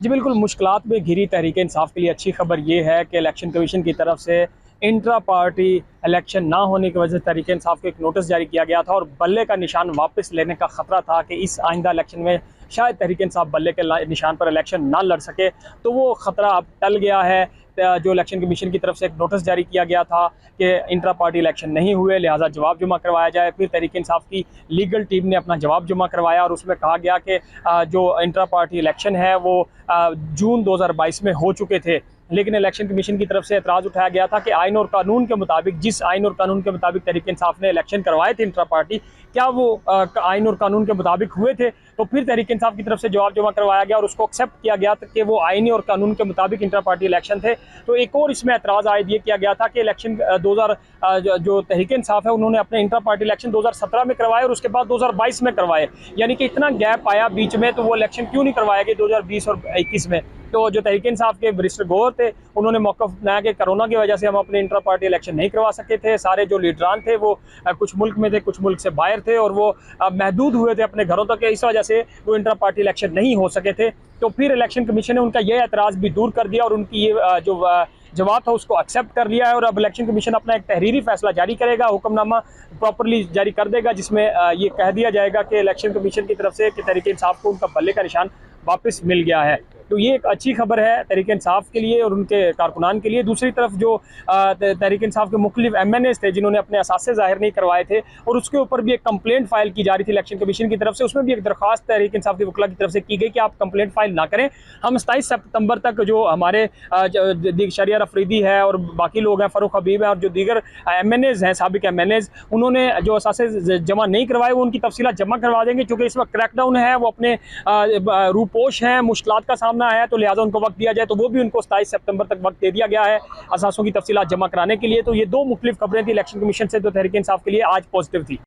जी बिल्कुल, मुश्किलात में घिरी तहरीक-ए-इंसाफ के लिए अच्छी खबर ये है कि इलेक्शन कमीशन की तरफ से इंट्रा पार्टी इलेक्शन ना होने की वजह से तहरीक-ए-इंसाफ को एक नोटिस जारी किया गया था और बल्ले का निशान वापस लेने का ख़तरा था कि इस आइंदा इलेक्शन में शायद तहरीक-ए-इंसाफ बल्ले के निशान पर इलेक्शन ना लड़ सके। तो वो ख़तरा अब टल गया है। जो इलेक्शन कमीशन की तरफ से एक नोटिस जारी किया गया था कि इंट्रा पार्टी इलेक्शन नहीं हुए, लिहाजा जवाब जमा करवाया जाए। फिर तहरीक-ए-इंसाफ की लीगल टीम ने अपना जवाब जमा करवाया और उसमें कहा गया कि जो इंट्रा पार्टी इलेक्शन है वो जून 2022 में हो चुके थे, लेकिन इलेक्शन कमीशन की तरफ से एतराज़ उठाया गया था कि आइन और कानून के मुताबिक, जिस आइन और कानून के मुताबिक तहरीक-ए-इंसाफ ने इलेक्शन करवाए थे इंट्रा पार्टी, क्या वो आइन और कानून के मुताबिक हुए थे। तो फिर तहरीक-ए-इंसाफ की तरफ से जवाब जमा करवाया गया और उसको एक्सेप्ट किया गया था कि वो आइनी और कानून के मुताबिक इंट्रा पार्टी इलेक्शन थे। तो एक और इसमें एतराज़ आयद ये किया गया था कि इलेक्शन जो तहरीक-ए-इंसाफ है उन्होंने अपने इंट्रा पार्टी इलेक्शन 2017 में करवाए और उसके बाद 2022 में करवाए, यानी कि इतना गैप आया बीच में, तो वो इलेक्शन क्यों नहीं करवाए गए 2020 और 21 में। तो जो तहरीक-ए-इंसाफ के वरिष्ठ गौर थे उन्होंने मौक़िफ़ अपनाया कि कोरोना की वजह से हम अपने इंट्रा पार्टी इलेक्शन नहीं करवा सके थे। सारे जो लीडरान थे वो कुछ मुल्क में थे, कुछ मुल्क से बाहर थे और वो महदूद हुए थे अपने घरों तक, इस वजह से वो इंट्रा पार्टी इलेक्शन नहीं हो सके थे। तो फिर इलेक्शन कमीशन ने उनका ये एतराज़ भी दूर कर दिया और उनकी ये जो जवाब था उसको एक्सेप्ट कर लिया है और अब इलेक्शन कमीशन अपना एक तहरीरी फैसला जारी करेगा, हुक्मनामा प्रॉपरली जारी कर देगा, जिसमें ये कह दिया जाएगा कि इलेक्शन कमीशन की तरफ से कि तहरीक-ए-इंसाफ को उनका बल्ले का निशान वापस मिल गया है। तो ये एक अच्छी खबर है तहरीक-ए-इंसाफ के लिए और उनके कारकुनान के लिए। दूसरी तरफ जो तहरीक-ए-इंसाफ के मुख्तलिफ MNAs थे जिन्होंने अपने असासे ज़ाहिर नहीं करवाए थे और उसके ऊपर भी एक कंप्लेंट फ़ाइल की जा रही थी इलेक्शन कमीशन की तरफ से, उसमें भी एक दरख्वास्त तहरीक-ए-इंसाफ के वकला की तरफ से की गई कि आप कंप्लेंट फ़ाइल ना करें। हम 27 सितंबर तक जो हमारे शरियार अफरीदी है और बाकी लोग हैं, फ़ारूक हबीब हैं और जो दीगर MNAs हैं, साबिक MNAs, उन्होंने जो असासे जमा नहीं करवाए वो उनकी तफसीलात जमा करवा देंगे। चूँकि इस वक्त क्रैकडाउन है, वो अपने रूपोश हैं, मुश्किलात का सामना आया, तो लिहाजा उनको वक्त दिया जाए, तो वो भी उनको 27 सितंबर तक वक्त दे दिया गया है असासों की तफसीलात जमा कराने के लिए। तो ये दो मुख्तलिफ खबरें थी इलेक्शन कमीशन से जो तहरीक-ए-इंसाफ के लिए आज पॉजिटिव थी।